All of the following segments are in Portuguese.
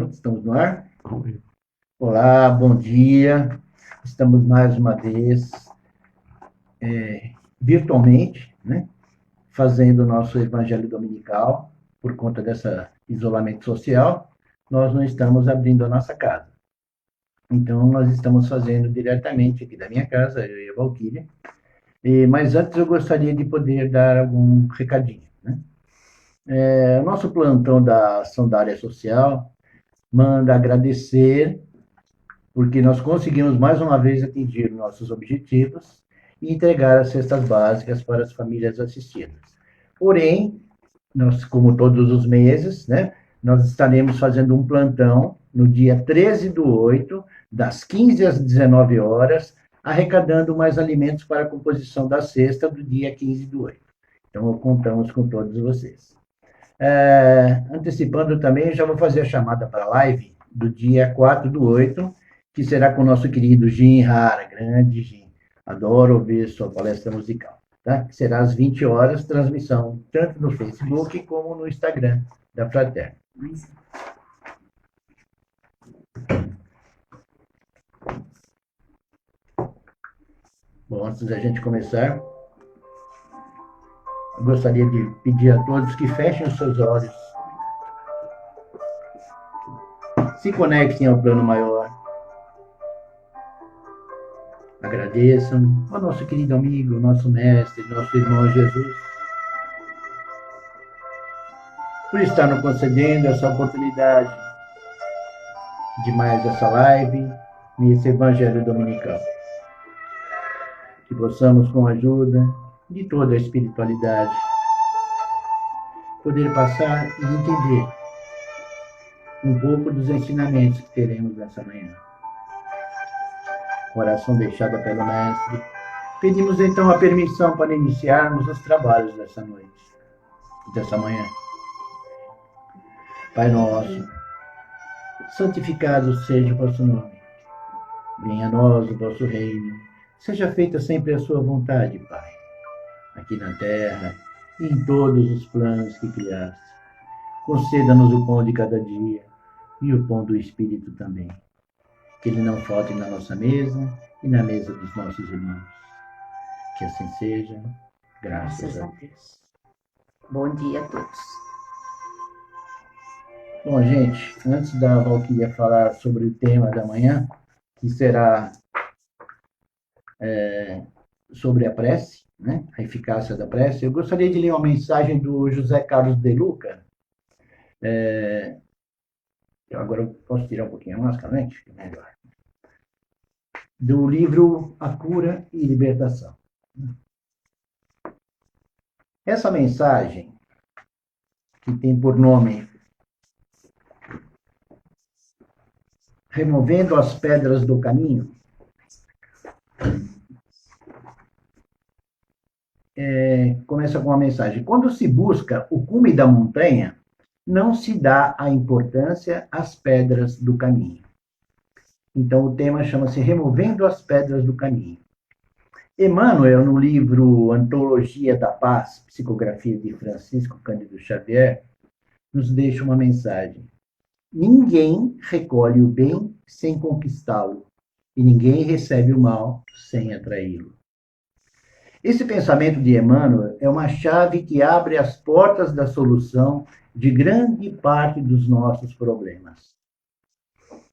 Estamos no ar? Olá, bom dia. Estamos mais uma vez virtualmente, né, fazendo o nosso Evangelho Dominical. Por conta desse isolamento social, nós não estamos abrindo a nossa casa. Então, nós estamos fazendo diretamente aqui da minha casa, eu e a Valquíria. Mas antes eu gostaria de poder dar algum recadinho, né? O nosso plantão da Ação da Área Social manda agradecer porque nós conseguimos mais uma vez atingir nossos objetivos e entregar as cestas básicas para as famílias assistidas. Porém, nós, como todos os meses, né, nós estaremos fazendo um plantão no dia 13/8, das 15 às 19 horas, arrecadando mais alimentos para a composição da cesta do dia 15/8. Então, contamos com todos vocês. Antecipando também, já vou fazer a chamada para a live do dia 4/8, que será com o nosso querido Jim Hara, grande Jim. Adoro ouvir sua palestra musical. Tá? Que será às 20 horas, transmissão tanto no Facebook como no Instagram da Fraterna. Bom, antes da gente começar, eu gostaria de pedir a todos que fechem os seus olhos, se conectem ao plano maior, agradeçam ao nosso querido amigo, nosso mestre, nosso irmão Jesus, por estar nos concedendo essa oportunidade de mais essa live, nesse Evangelho Dominical. Que possamos, com a ajuda de toda a espiritualidade, poder passar e entender um pouco dos ensinamentos que teremos nessa manhã. Oração deixada pelo Mestre. Pedimos então a permissão para iniciarmos os trabalhos dessa noite, dessa manhã. Pai nosso, santificado seja o vosso nome. Venha a nós o vosso reino. Seja feita sempre a sua vontade, Pai, aqui na terra e em todos os planos que criaste. Conceda-nos o pão de cada dia e o pão do Espírito também. Que ele não falte na nossa mesa e na mesa dos nossos irmãos. Que assim seja, graças a Deus. Bom dia a todos. Bom, gente, antes da Valquíria falar sobre o tema da manhã, que será sobre a prece, né? A eficácia da prece, eu gostaria de ler uma mensagem do José Carlos de Luca. Agora eu posso tirar um pouquinho a máscara, né? Fica melhor. Do livro A Cura e Libertação. Essa mensagem, que tem por nome Removendo as Pedras do Caminho, começa com uma mensagem. Quando se busca o cume da montanha, não se dá a importância às pedras do caminho. Então, o tema chama-se Removendo as Pedras do Caminho. Emmanuel, no livro Antologia da Paz, psicografia de Francisco Cândido Xavier, nos deixa uma mensagem. Ninguém recolhe o bem sem conquistá-lo, e ninguém recebe o mal sem atraí-lo. Esse pensamento de Emmanuel é uma chave que abre as portas da solução de grande parte dos nossos problemas.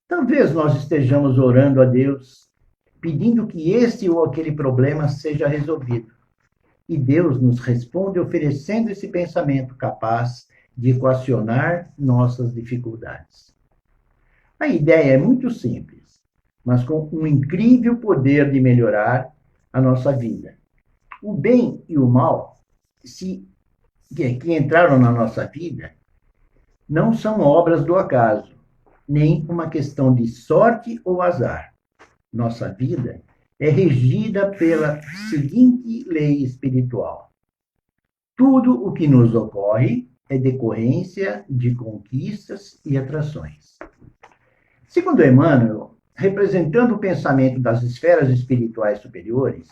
Talvez nós estejamos orando a Deus, pedindo que este ou aquele problema seja resolvido. E Deus nos responde oferecendo esse pensamento capaz de equacionar nossas dificuldades. A ideia é muito simples, mas com um incrível poder de melhorar a nossa vida. O bem e o mal, que entraram na nossa vida, não são obras do acaso, nem uma questão de sorte ou azar. Nossa vida é regida pela seguinte lei espiritual. Tudo o que nos ocorre é decorrência de conquistas e atrações. Segundo Emmanuel, representando o pensamento das esferas espirituais superiores,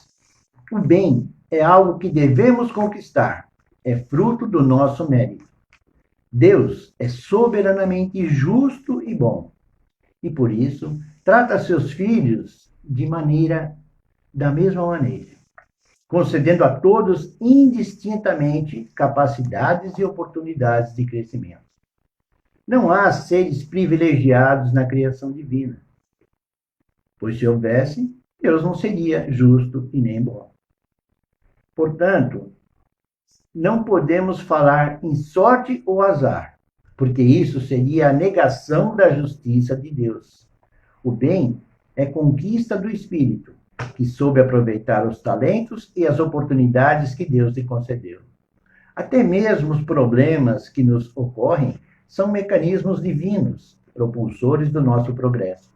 o bem é algo que devemos conquistar, é fruto do nosso mérito. Deus é soberanamente justo e bom, e por isso trata seus filhos da mesma maneira, concedendo a todos indistintamente capacidades e oportunidades de crescimento. Não há seres privilegiados na criação divina, pois se houvesse, Deus não seria justo e nem bom. Portanto, não podemos falar em sorte ou azar, porque isso seria a negação da justiça de Deus. O bem é conquista do espírito, que soube aproveitar os talentos e as oportunidades que Deus lhe concedeu. Até mesmo os problemas que nos ocorrem são mecanismos divinos, propulsores do nosso progresso.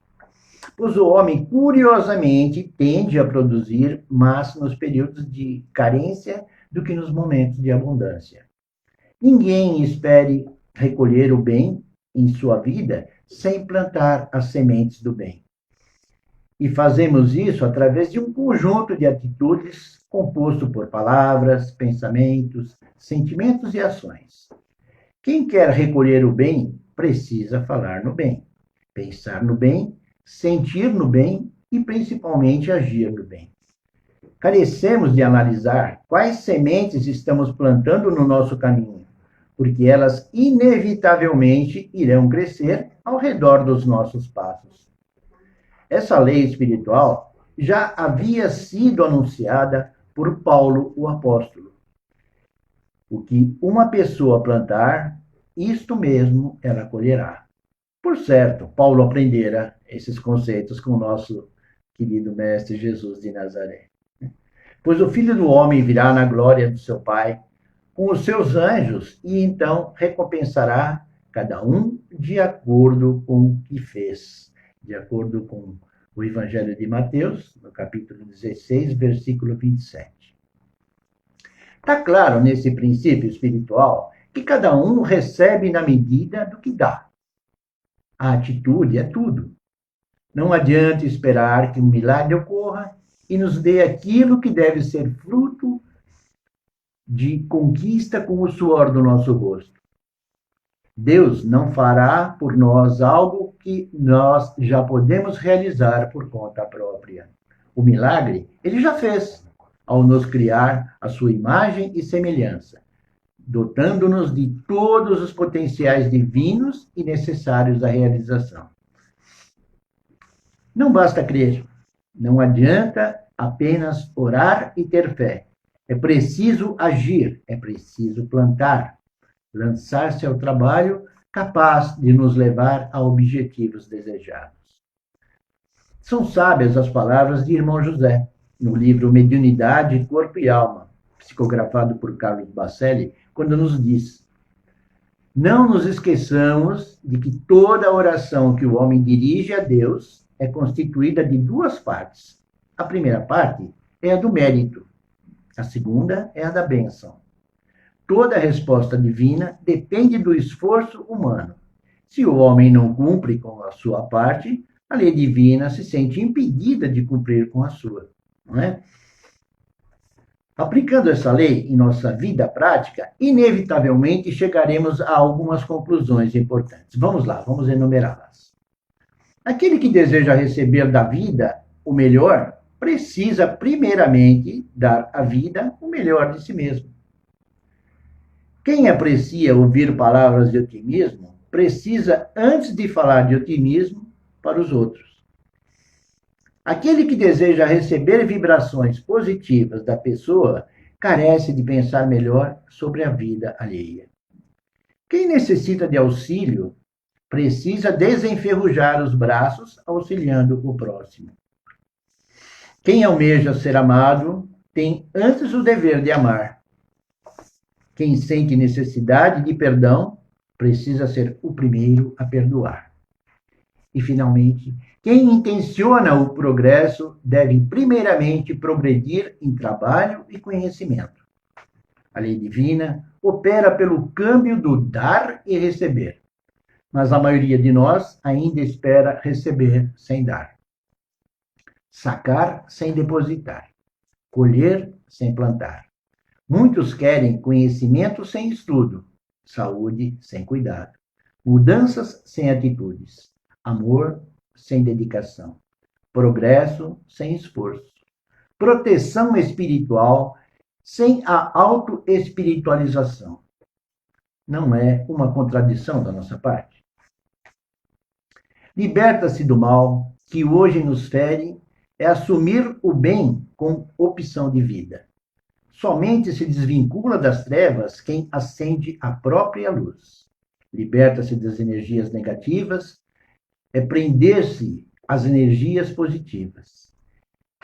Pois o homem, curiosamente, tende a produzir mais nos períodos de carência do que nos momentos de abundância. Ninguém espere recolher o bem em sua vida sem plantar as sementes do bem. E fazemos isso através de um conjunto de atitudes composto por palavras, pensamentos, sentimentos e ações. Quem quer recolher o bem precisa falar no bem, pensar no bem, sentir no bem e principalmente agir no bem. Carecemos de analisar quais sementes estamos plantando no nosso caminho, porque elas inevitavelmente irão crescer ao redor dos nossos passos. Essa lei espiritual já havia sido anunciada por Paulo, o apóstolo. O que uma pessoa plantar, isto mesmo ela colherá. Por certo, Paulo aprendera esses conceitos com o nosso querido mestre Jesus de Nazaré. Pois o Filho do Homem virá na glória do seu Pai, com os seus anjos, e então recompensará cada um de acordo com o que fez. De acordo com o Evangelho de Mateus, no capítulo 16, versículo 27. Está claro nesse princípio espiritual que cada um recebe na medida do que dá. A atitude é tudo. Não adianta esperar que um milagre ocorra e nos dê aquilo que deve ser fruto de conquista com o suor do nosso rosto. Deus não fará por nós algo que nós já podemos realizar por conta própria. O milagre ele já fez ao nos criar a sua imagem e semelhança, dotando-nos de todos os potenciais divinos e necessários à realização. Não basta crer, não adianta apenas orar e ter fé. É preciso agir, é preciso plantar, lançar-se ao trabalho capaz de nos levar a objetivos desejados. São sábias as palavras de Irmão José, no livro Mediunidade, Corpo e Alma, psicografado por Carlos Bacelli, quando nos diz: não nos esqueçamos de que toda oração que o homem dirige a Deus é constituída de duas partes. A primeira parte é a do mérito, a segunda é a da bênção. Toda resposta divina depende do esforço humano. Se o homem não cumpre com a sua parte, a lei divina se sente impedida de cumprir com a sua, não é? Aplicando essa lei em nossa vida prática, inevitavelmente chegaremos a algumas conclusões importantes. Vamos lá, vamos enumerá-las. Aquele que deseja receber da vida o melhor, precisa primeiramente dar à vida o melhor de si mesmo. Quem aprecia ouvir palavras de otimismo, precisa, antes de falar de otimismo, para os outros. Aquele que deseja receber vibrações positivas da pessoa, carece de pensar melhor sobre a vida alheia. Quem necessita de auxílio, precisa desenferrujar os braços, auxiliando o próximo. Quem almeja ser amado, tem antes o dever de amar. Quem sente necessidade de perdão, precisa ser o primeiro a perdoar. E, finalmente, quem intenciona o progresso deve primeiramente progredir em trabalho e conhecimento. A lei divina opera pelo câmbio do dar e receber, mas a maioria de nós ainda espera receber sem dar. Sacar sem depositar, colher sem plantar. Muitos querem conhecimento sem estudo, saúde sem cuidado. Mudanças sem atitudes. Amor sem dedicação. Progresso sem esforço. Proteção espiritual sem a autoespiritualização. Não é uma contradição da nossa parte? Liberta-se do mal que hoje nos fere é assumir o bem com opção de vida. Somente se desvincula das trevas quem acende a própria luz. Liberta-se das energias negativas é prender-se às energias positivas.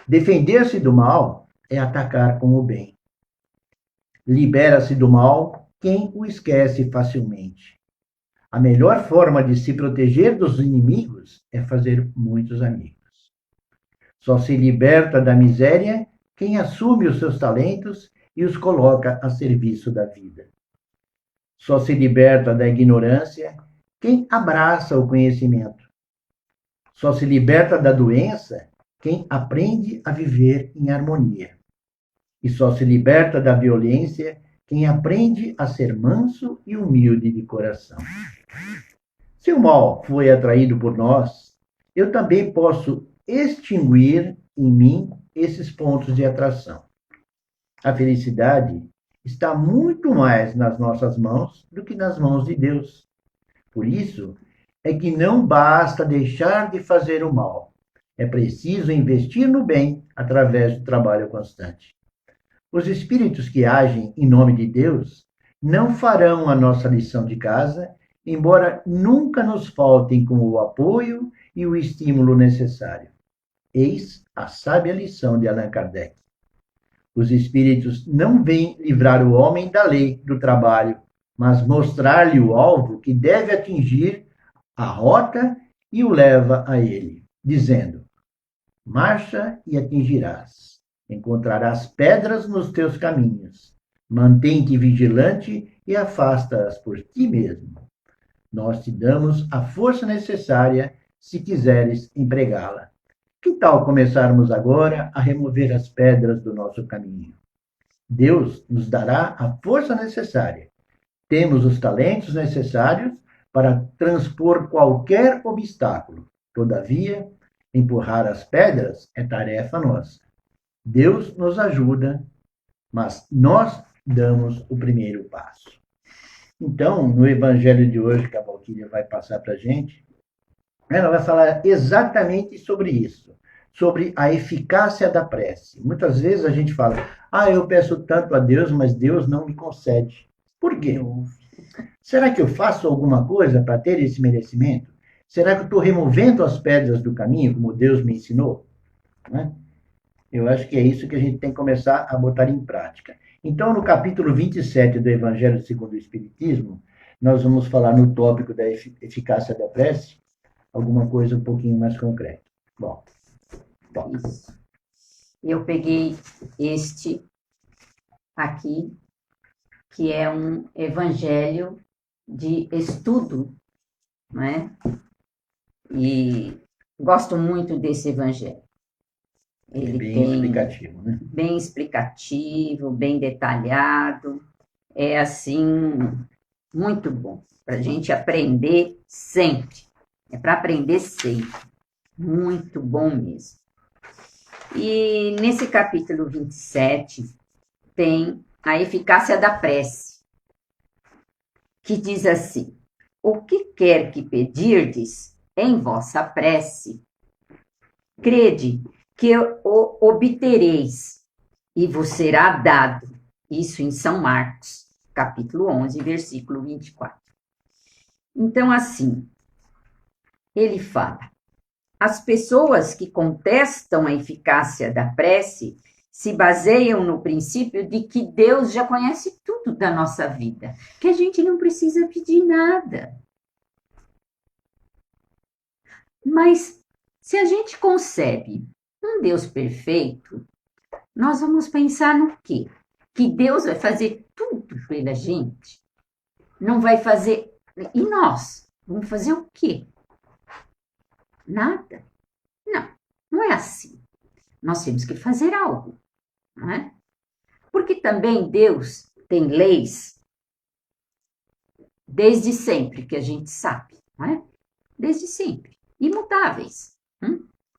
Defender-se do mal é atacar com o bem. Libera-se do mal quem o esquece facilmente. A melhor forma de se proteger dos inimigos é fazer muitos amigos. Só se liberta da miséria quem assume os seus talentos e os coloca a serviço da vida. Só se liberta da ignorância quem abraça o conhecimento. Só se liberta da doença quem aprende a viver em harmonia. E só se liberta da violência quem aprende a ser manso e humilde de coração. Se o mal foi atraído por nós, eu também posso extinguir em mim esses pontos de atração. A felicidade está muito mais nas nossas mãos do que nas mãos de Deus. Por isso, é que não basta deixar de fazer o mal. É preciso investir no bem através do trabalho constante. Os espíritos que agem em nome de Deus não farão a nossa lição de casa, embora nunca nos faltem com o apoio e o estímulo necessário. Eis a sábia lição de Allan Kardec. Os espíritos não vêm livrar o homem da lei do trabalho, mas mostrar-lhe o alvo que deve atingir a rota e o leva a ele, dizendo: marcha e atingirás. Encontrarás pedras nos teus caminhos. Mantém-te vigilante e afasta-as por ti mesmo. Nós te damos a força necessária se quiseres empregá-la. Que tal começarmos agora a remover as pedras do nosso caminho? Deus nos dará a força necessária. Temos os talentos necessários para transpor qualquer obstáculo. Todavia, empurrar as pedras é tarefa nossa. Deus nos ajuda, mas nós damos o primeiro passo. Então, no evangelho de hoje que a Valquíria vai passar para a gente, ela vai falar exatamente sobre isso, sobre a eficácia da prece. Muitas vezes a gente fala, eu peço tanto a Deus, mas Deus não me concede. Por quê? Será que eu faço alguma coisa para ter esse merecimento? Será que eu estou removendo as pedras do caminho, como Deus me ensinou? Né? Eu acho que é isso que a gente tem que começar a botar em prática. Então, no capítulo 27 do Evangelho segundo o Espiritismo, nós vamos falar no tópico da eficácia da prece, alguma coisa um pouquinho mais concreta. Bom, isso. Eu peguei este aqui, que é um evangelho de estudo, né? E gosto muito desse evangelho. Ele bem explicativo, né? Bem explicativo, bem detalhado. É assim, muito bom. Para a gente aprender sempre. É para aprender sempre. Muito bom mesmo. E nesse capítulo 27 tem a eficácia da prece, que diz assim: o que quer que pedirdes em vossa prece, crede que o obtereis e vos será dado. Isso em São Marcos, capítulo 11, versículo 24. Então, assim, ele fala: as pessoas que contestam a eficácia da prece se baseiam no princípio de que Deus já conhece tudo da nossa vida, que a gente não precisa pedir nada. Mas se a gente concebe um Deus perfeito, nós vamos pensar no quê? Que Deus vai fazer tudo pela gente? Não vai fazer... E nós? Vamos fazer o quê? Nada. Não, não é assim. Nós temos que fazer algo, não é? Porque também Deus tem leis desde sempre, que a gente sabe, não é? Desde sempre, imutáveis.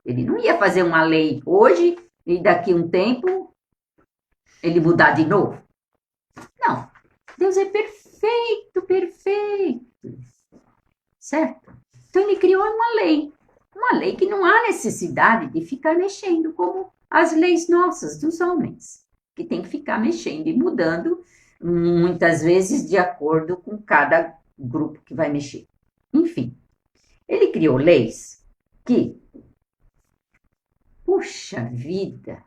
Ele não ia fazer uma lei hoje e daqui a um tempo ele mudar de novo. Não, Deus é perfeito, perfeito, certo? Então ele criou uma lei que não há necessidade de ficar mexendo como as leis nossas dos homens, que tem que ficar mexendo e mudando, muitas vezes de acordo com cada grupo que vai mexer. Enfim, ele criou leis que, puxa vida,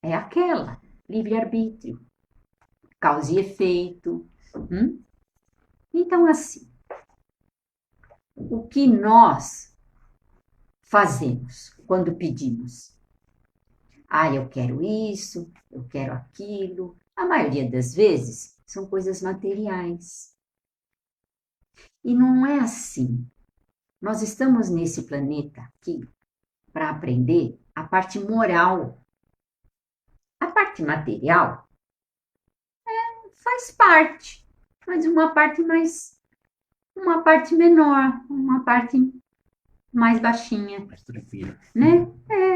é aquela, livre-arbítrio, causa e efeito. Então, assim, o que nós fazemos quando pedimos? Eu quero isso, eu quero aquilo. A maioria das vezes são coisas materiais. E não é assim. Nós estamos nesse planeta aqui para aprender a parte moral. A parte material faz parte, mas uma parte menor, uma parte mais baixinha, Mais tranquilo. né?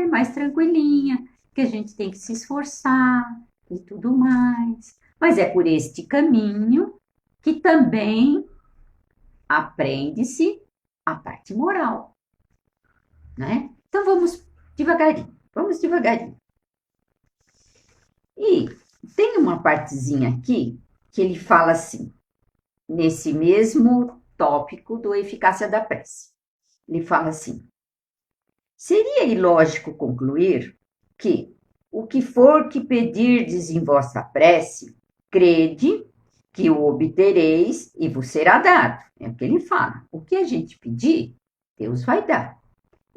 Mais tranquilinha, que a gente tem que se esforçar e tudo mais. Mas é por este caminho que também aprende-se a parte moral, né? Então vamos devagarinho. E tem uma partezinha aqui que ele fala assim, nesse mesmo tópico do eficácia da prece. Ele fala assim: seria ilógico concluir que o que for que pedirdes em vossa prece, crede que o obtereis e vos será dado. É o que ele fala. O que a gente pedir, Deus vai dar.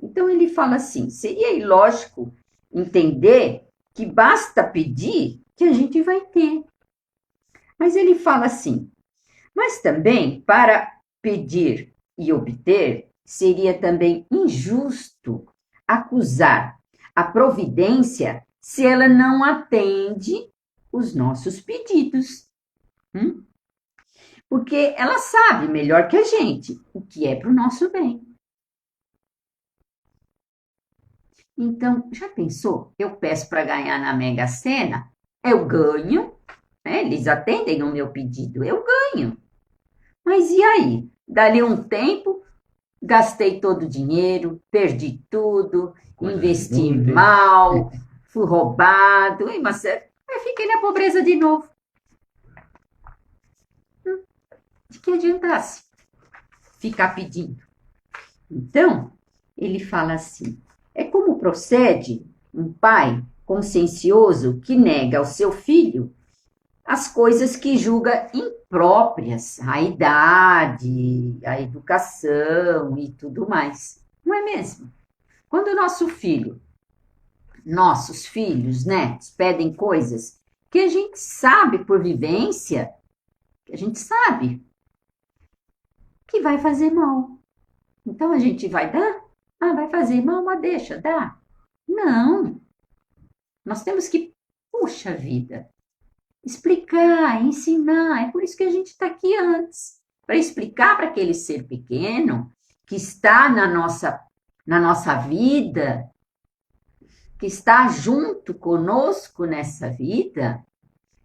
Então ele fala assim: seria ilógico entender que basta pedir que a gente vai ter. Mas ele fala assim: mas também para pedir e obter, seria também injusto acusar a providência se ela não atende os nossos pedidos. Porque ela sabe melhor que a gente o que é para o nosso bem. Então, já pensou? Eu peço para ganhar na Mega Sena, eu ganho, né? Eles atendem o meu pedido, eu ganho. Mas e aí? Dali um tempo, gastei todo o dinheiro, perdi tudo, investi mal, fui roubado, mas eu fiquei na pobreza de novo. De que adiantasse ficar pedindo? Então, ele fala assim: é como procede um pai consciencioso que nega ao seu filho as coisas que julga impróprias, a idade, a educação e tudo mais. Não é mesmo? Quando nossos filhos, netos, pedem coisas que a gente sabe por vivência, que a gente sabe que vai fazer mal. Então a gente vai dar? Vai fazer mal, mas deixa, dá. Não. Nós temos que, puxa vida, explicar, ensinar. É por isso que a gente está aqui antes. Para explicar para aquele ser pequeno que está na nossa vida, que está junto conosco nessa vida,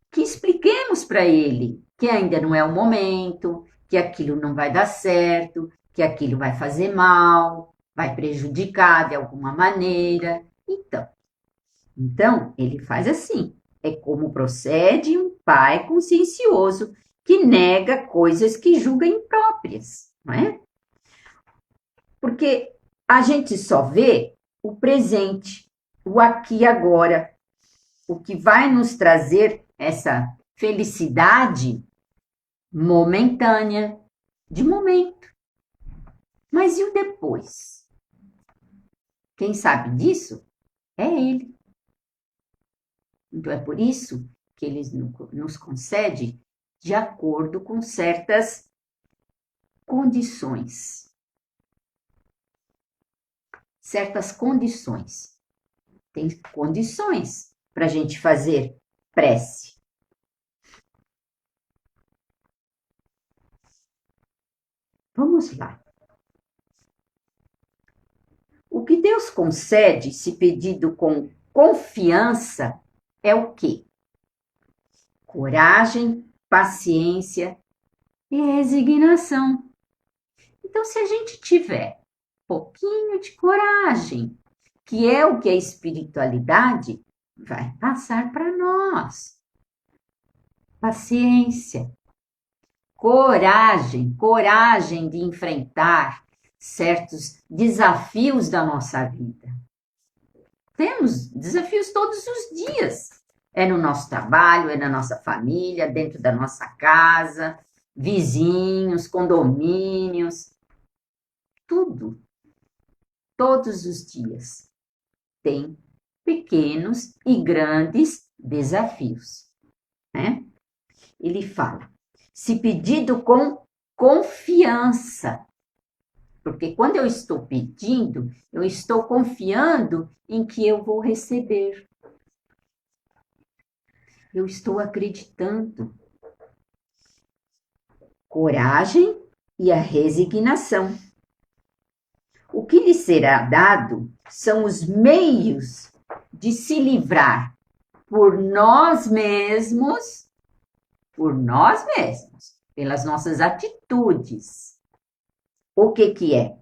que expliquemos para ele que ainda não é o momento, que aquilo não vai dar certo, que aquilo vai fazer mal, vai prejudicar de alguma maneira. Então, ele faz assim. É como procede um pai consciencioso que nega coisas que julga impróprias, não é? Porque a gente só vê o presente, o aqui e agora, o que vai nos trazer essa felicidade momentânea, de momento. Mas e o depois? Quem sabe disso é ele. Então é por isso que ele nos concede de acordo com certas condições. Certas condições. Tem condições para a gente fazer prece. Vamos lá. O que Deus concede, se pedido com confiança, é o quê? Coragem, paciência e resignação. Então, se a gente tiver um pouquinho de coragem, que é o que a espiritualidade vai passar para nós. Paciência, coragem de enfrentar certos desafios da nossa vida. Temos desafios todos os dias. É no nosso trabalho, é na nossa família, dentro da nossa casa, vizinhos, condomínios, tudo. Todos os dias tem pequenos e grandes desafios, né? Ele fala, se pedido com confiança, porque quando eu estou pedindo, eu estou confiando em que eu vou receber. Eu estou acreditando. Coragem e a resignação. O que lhe será dado são os meios de se livrar por nós mesmos, pelas nossas atitudes. O que é?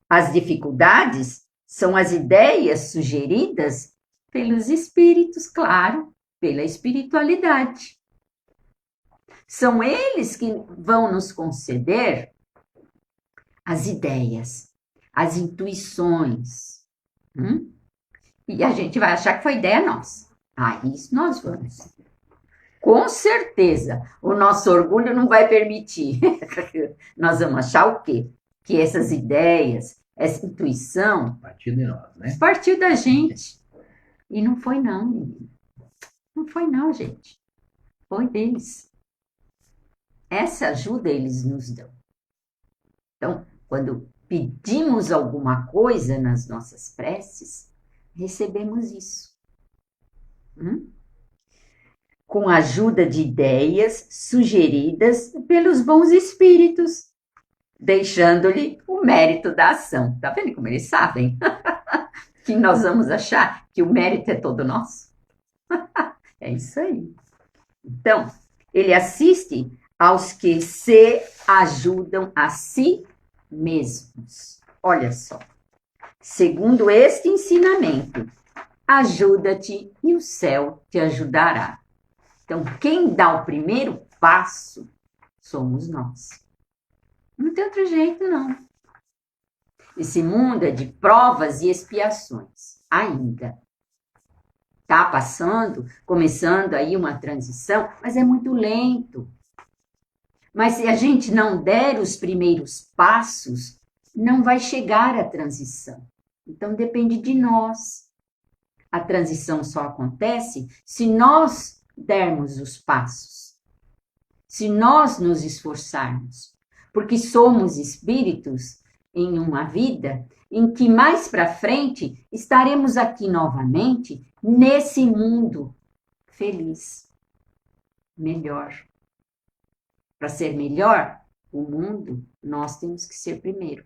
As dificuldades são as ideias sugeridas pelos espíritos, claro, pela espiritualidade. São eles que vão nos conceder as ideias, as intuições. E a gente vai achar que foi ideia nossa. Isso nós vamos. Com certeza, o nosso orgulho não vai permitir. Nós vamos achar o quê? Que essas ideias, essa intuição... Partiu de nós, né? Partiu da gente. E não foi não, menino. Não foi não, gente. Foi deles. Essa ajuda eles nos dão. Então, quando pedimos alguma coisa nas nossas preces, recebemos isso. Com a ajuda de ideias sugeridas pelos bons espíritos, deixando-lhe o mérito da ação. Tá vendo como eles sabem? Que nós vamos achar que o mérito é todo nosso? É isso aí. Então, ele assiste aos que se ajudam a si mesmos. Olha só. Segundo este ensinamento, ajuda-te e o céu te ajudará. Então, quem dá o primeiro passo somos nós. Não tem outro jeito, não. Esse mundo é de provas e expiações, ainda. Está passando, começando aí uma transição, mas é muito lento. Mas se a gente não der os primeiros passos, não vai chegar à transição. Então, depende de nós. A transição só acontece se nós dermos os passos, se nós nos esforçarmos, porque somos espíritos em uma vida em que mais para frente estaremos aqui novamente nesse mundo feliz, melhor. Para ser melhor, o mundo, nós temos que ser primeiro.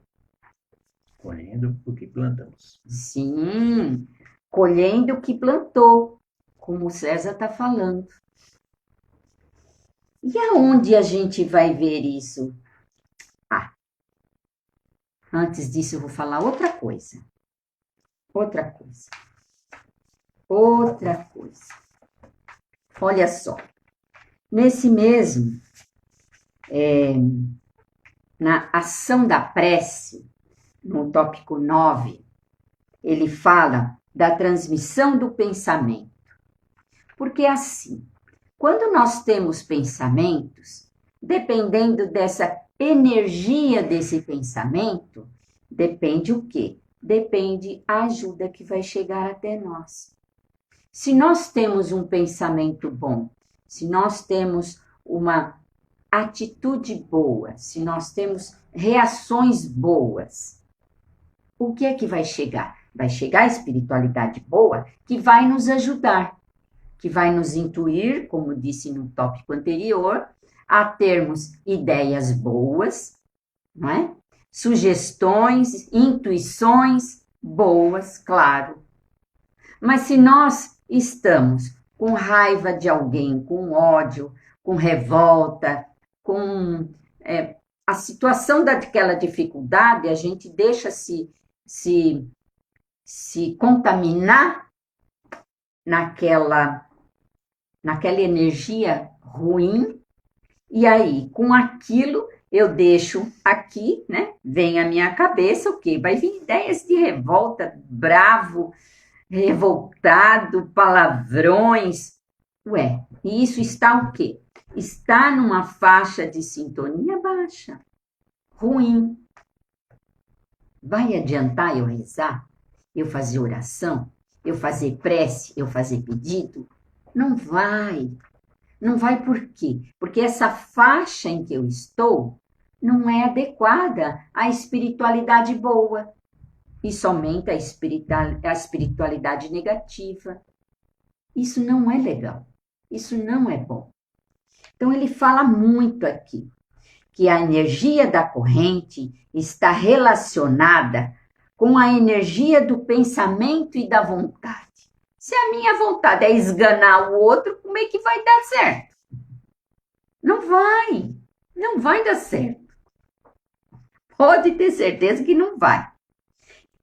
Colhendo o que plantamos. Sim, colhendo o que plantou, como o César está falando. E aonde a gente vai ver isso? Antes disso eu vou falar outra coisa. Olha só. Nesse mesmo, na ação da prece, no tópico 9, ele fala da transmissão do pensamento. Porque assim, quando nós temos pensamentos, dependendo dessa energia desse pensamento, depende o quê? Depende a ajuda que vai chegar até nós. Se nós temos um pensamento bom, se nós temos uma atitude boa, se nós temos reações boas, o que é que vai chegar? Vai chegar a espiritualidade boa que vai nos ajudar, que vai nos intuir, como disse no tópico anterior, a termos ideias boas, não é? Sugestões, intuições boas, claro. Mas se nós estamos com raiva de alguém, com ódio, com revolta, com a situação daquela dificuldade, a gente deixa se contaminar naquela energia ruim, e aí, com aquilo, eu deixo aqui, né? Vem a minha cabeça, o quê? Vai vir ideias de revolta, bravo, revoltado, palavrões. Ué, e isso está o quê? Está numa faixa de sintonia baixa, ruim. Vai adiantar eu rezar? Eu fazer oração? Eu fazer prece? Eu fazer pedido? Não vai. Não vai por quê? Porque essa faixa em que eu estou não é adequada à espiritualidade boa. E somente a espiritualidade negativa. Isso não é legal. Isso não é bom. Então, ele fala muito aqui que a energia da corrente está relacionada com a energia do pensamento e da vontade. Se a minha vontade é esganar o outro, como é que vai dar certo? Não vai. Não vai dar certo. Pode ter certeza que não vai.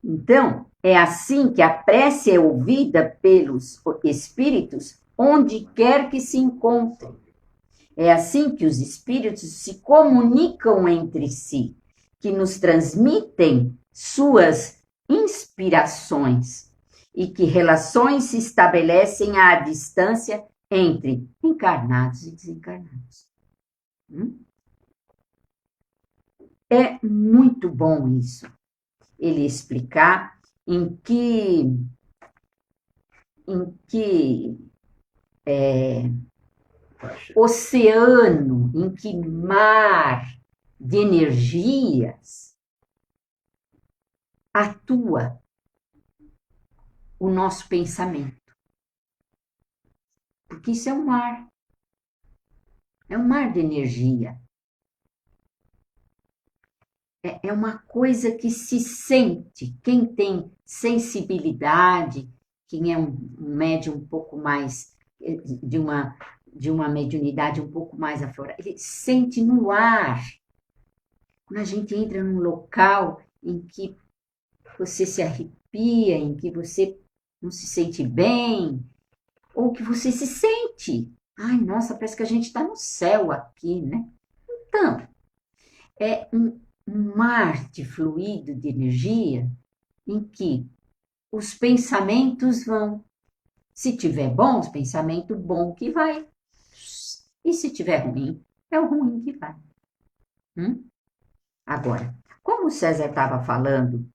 Então, é assim que a prece é ouvida pelos espíritos onde quer que se encontrem. É assim que os espíritos se comunicam entre si, que nos transmitem suas inspirações e que relações se estabelecem à distância entre encarnados e desencarnados. É muito bom isso. Ele explicar em que oceano, em que mar de energias atua o nosso pensamento. Porque isso é um mar. É um mar de energia. É uma coisa que se sente. Quem tem sensibilidade, quem é um médium um pouco mais de uma mediunidade um pouco mais aflorada, ele sente no ar. Quando a gente entra num local em que você se arrepia, em que você não se sente bem, ou que você se sente. Ai, nossa, parece que a gente está no céu aqui, né? Então, é um mar de fluido de energia em que os pensamentos vão. Se tiver bons, pensamento bom que vai. E se tiver ruim, é o ruim que vai. Agora, como o César estava falando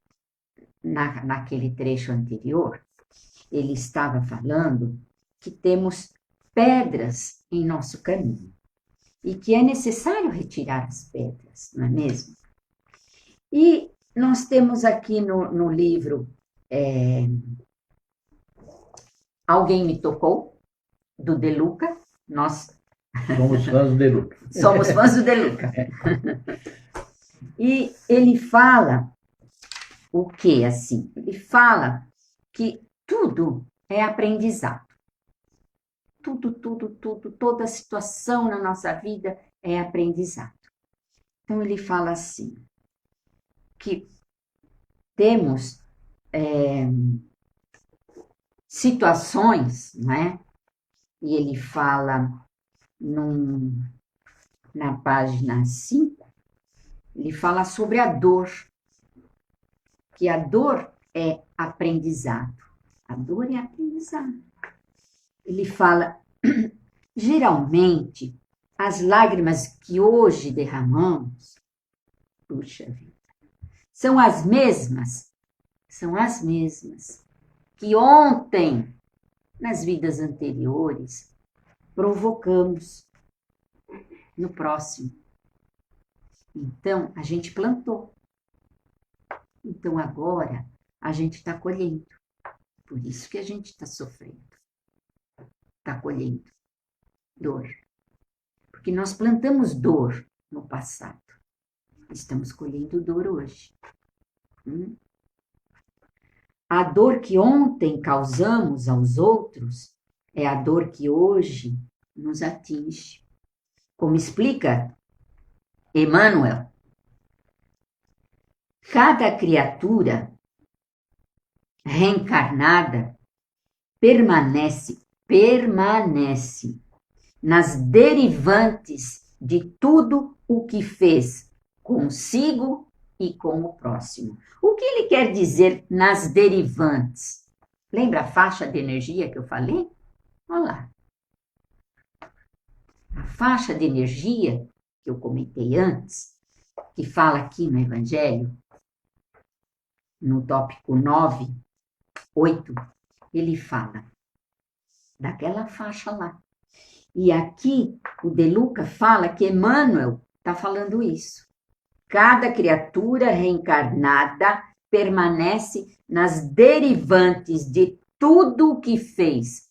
naquele trecho anterior, ele estava falando que temos pedras em nosso caminho e que é necessário retirar as pedras, não é mesmo? E nós temos aqui no livro Alguém Me Tocou, do De Luca. Nós somos fãs do De Luca. Somos fãs do De Luca. E ele fala o que, assim? Ele fala que tudo é aprendizado. Tudo, toda situação na nossa vida é aprendizado. Então, ele fala assim, que temos situações, né? E ele fala na página 5, ele fala sobre a dor, que a dor é aprendizado. A dor é aprendizado. Ele fala, geralmente, as lágrimas que hoje derramamos, puxa vida, são as mesmas que ontem, nas vidas anteriores, provocamos no próximo. Então, a gente plantou. Então, agora, a gente está colhendo. Por isso que a gente está sofrendo. Está colhendo dor. Porque nós plantamos dor no passado. Estamos colhendo dor hoje. A dor que ontem causamos aos outros é a dor que hoje nos atinge. Como explica Emmanuel, cada criatura reencarnada permanece nas derivantes de tudo o que fez consigo e com o próximo. O que ele quer dizer nas derivantes? Lembra a faixa de energia que eu falei? Olha lá. A faixa de energia que eu comentei antes, que fala aqui no Evangelho, no tópico 9, 8, ele fala daquela faixa lá. E aqui o De Luca fala que Emmanuel está falando isso. Cada criatura reencarnada permanece nas derivantes de tudo o que fez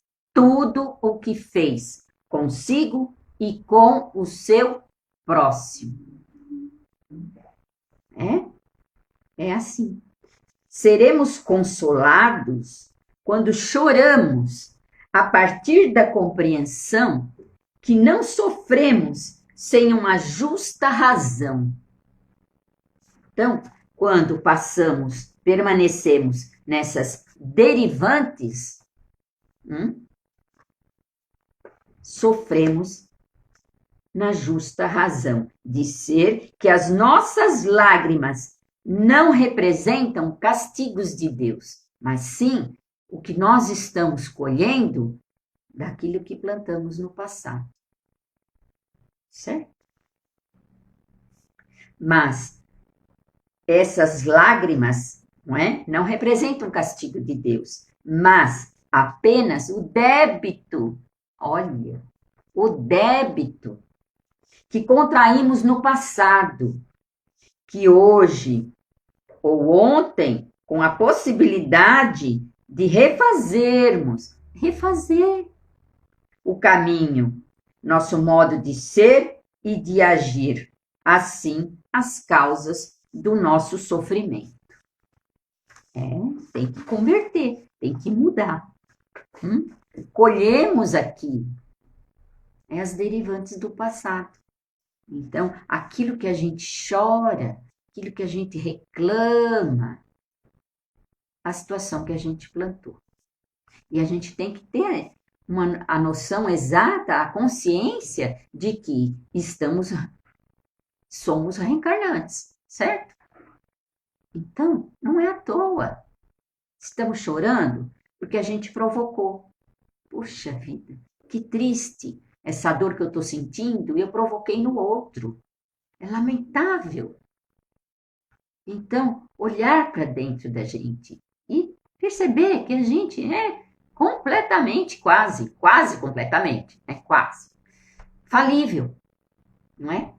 consigo e com o seu próximo. É assim. Seremos consolados quando choramos a partir da compreensão que não sofremos sem uma justa razão. Então, quando permanecemos nessas derivantes, sofremos na justa razão de ser que as nossas lágrimas não representam castigos de Deus, mas sim o que nós estamos colhendo daquilo que plantamos no passado. Certo? Mas essas lágrimas, não representam castigo de Deus, mas apenas o débito, olha, o débito que contraímos no passado, que hoje ou ontem, com a possibilidade de refazer o caminho, nosso modo de ser e de agir, assim as causas do nosso sofrimento. Tem que converter, tem que mudar. Colhemos aqui as derivantes do passado. Então, aquilo que a gente chora, aquilo que a gente reclama, a situação que a gente plantou. E a gente tem que ter a noção exata, a consciência de que somos reencarnantes, certo? Então, não é à toa. Estamos chorando porque a gente provocou. Puxa vida, que triste essa dor que eu estou sentindo e eu provoquei no outro. É lamentável. Então, olhar para dentro da gente e perceber que a gente é completamente, quase completamente, quase, falível, não é?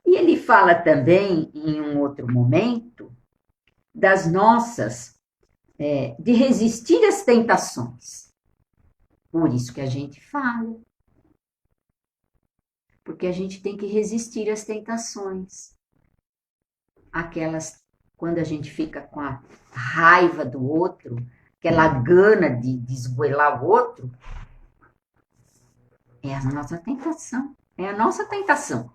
E ele fala também, em um outro momento, das nossas, de resistir às tentações. Por isso que a gente fala. Porque a gente tem que resistir às tentações. Aquelas, quando a gente fica com a raiva do outro, aquela gana de esgoelar o outro, é a nossa tentação. É a nossa tentação.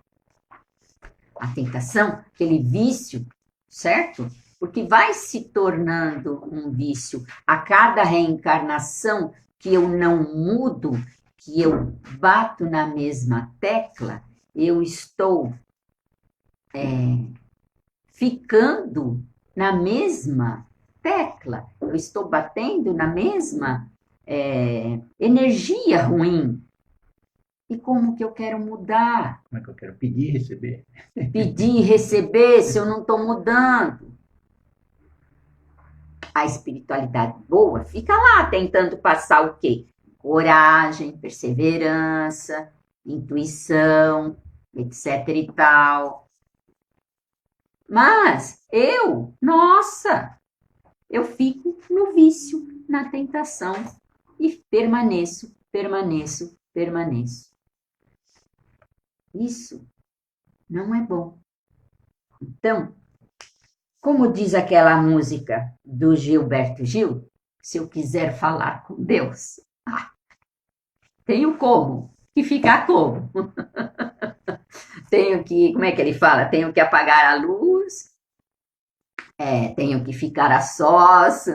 A tentação, aquele vício, certo? Porque vai se tornando um vício a cada reencarnação que eu não mudo, que eu bato na mesma tecla, eu estou ficando na mesma tecla, eu estou batendo na mesma energia ruim. E como que eu quero mudar? Como é que eu quero pedir e receber? Pedir e receber se eu não estou mudando? A espiritualidade boa fica lá tentando passar o quê? Coragem, perseverança, intuição, etc e tal. Mas eu fico no vício, na tentação e permaneço. Isso não é bom. Então, como diz aquela música do Gilberto Gil, se eu quiser falar com Deus, tenho como, que ficar como. Tenho que, como é que ele fala? Tenho que apagar a luz, tenho que ficar a sós,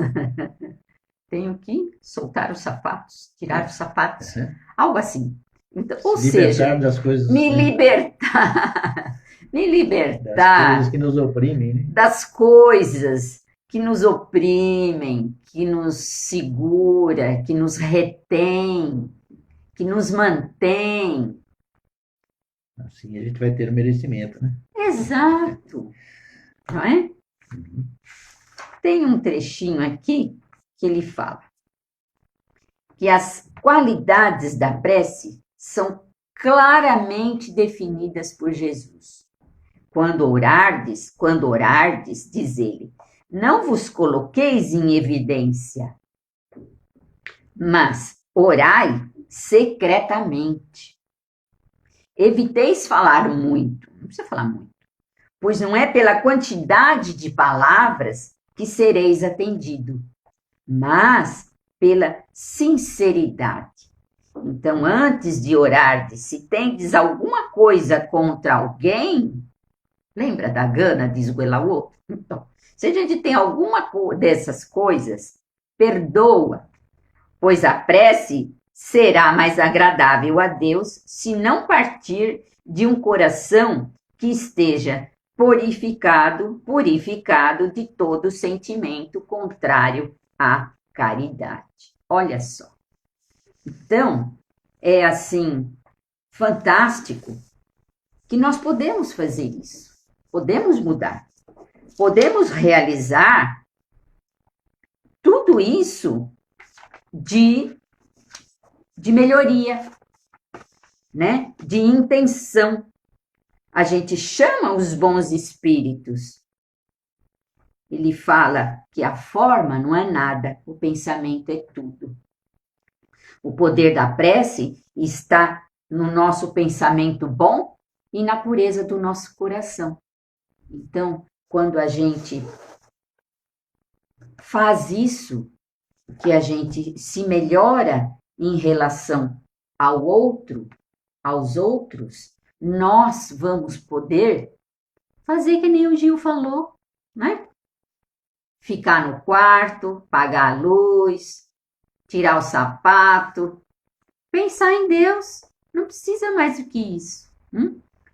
tenho que soltar os sapatos, tirar os sapatos, algo assim. Então, ou seja, das coisas, me né? libertar, me Das libertar coisas que nos oprimem, né? das coisas que nos oprimem, que nos segura, que nos retém, que nos mantém. Assim a gente vai ter o merecimento, né? Exato, não é? Tem um trechinho aqui que ele fala que as qualidades da prece são claramente definidas por Jesus. Quando orardes, diz ele, não vos coloqueis em evidência, mas orai secretamente. Eviteis falar muito, não precisa falar muito, pois não é pela quantidade de palavras que sereis atendido, mas pela sinceridade. Então, antes de orardes, se tendes alguma coisa contra alguém, lembra da gana de esgoelar o outro? Então, se a gente tem alguma dessas coisas, perdoa, pois a prece será mais agradável a Deus se não partir de um coração que esteja purificado de todo sentimento contrário à caridade. Olha só. Então, é assim, fantástico que nós podemos fazer isso. Podemos mudar. Podemos realizar tudo isso de melhoria, né? De intenção. A gente chama os bons espíritos. Ele fala que a forma não é nada, o pensamento é tudo. O poder da prece está no nosso pensamento bom e na pureza do nosso coração. Então, quando a gente faz isso, que a gente se melhora em relação ao outro, aos outros, nós vamos poder fazer que nem o Gil falou, né? Ficar no quarto, apagar a luz, tirar o sapato, pensar em Deus, não precisa mais do que isso.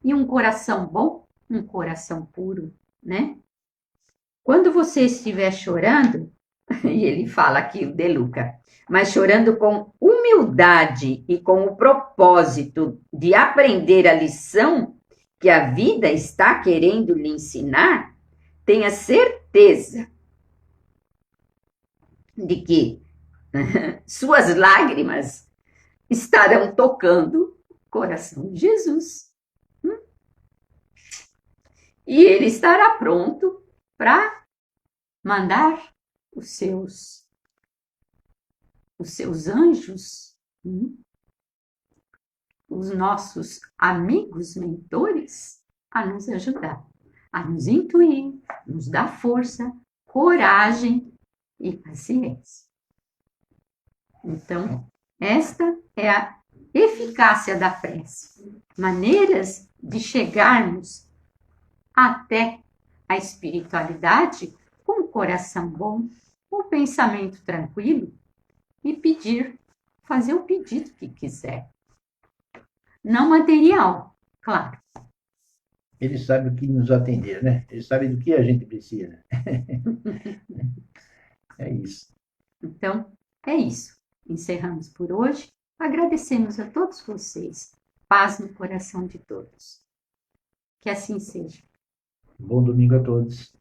E um coração bom, um coração puro, né? Quando você estiver chorando, e ele fala aqui, o De Luca, mas chorando com humildade e com o propósito de aprender a lição que a vida está querendo lhe ensinar, tenha certeza de que suas lágrimas estarão tocando o coração de Jesus. E ele estará pronto para mandar os seus anjos, os nossos amigos mentores, a nos ajudar, a nos intuir, nos dar força, coragem e paciência. Então, esta é a eficácia da prece. Maneiras de chegarmos até a espiritualidade com o coração bom, com o pensamento tranquilo e fazer o pedido que quiser. Não material, claro. Ele sabe o que nos atender, né? Ele sabe do que a gente precisa. É isso. Então, é isso. Encerramos por hoje. Agradecemos a todos vocês. Paz no coração de todos. Que assim seja. Bom domingo a todos.